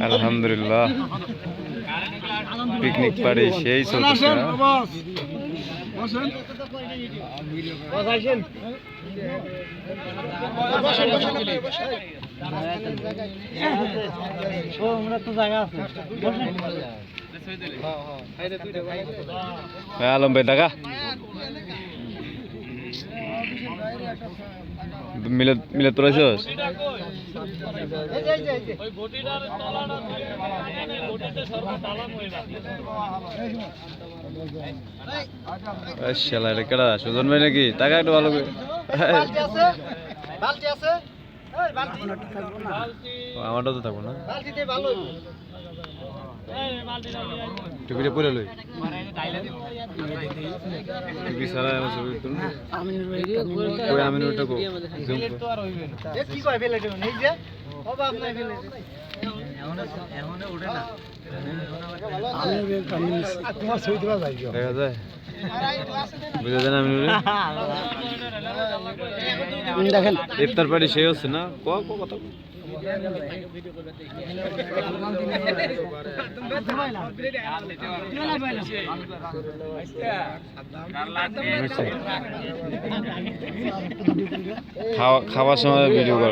আলহামদুলিল্লাহ picnic party সেই চলতেছে আলম ভাই টাকা মিলে তোরাইছস কেডা সুজন ভাই নাকি টাকা একটু ভালো করে আমারটা তো থাকবো না টুপিটা পরে লই টুপি সারা ছবি তুল কই আমি ওটা কো এ কি কয় ফেলে দেন এই যে অভাব নাই ফেলে এখন ওঠে না আমি তোমার ছবি তোলা যাই দেখা যায় বুঝা যায় না আমি দেখেন ইফতার পার্টি সেই হচ্ছে না কো কথা খাওয়ার সময় ভিডিও কর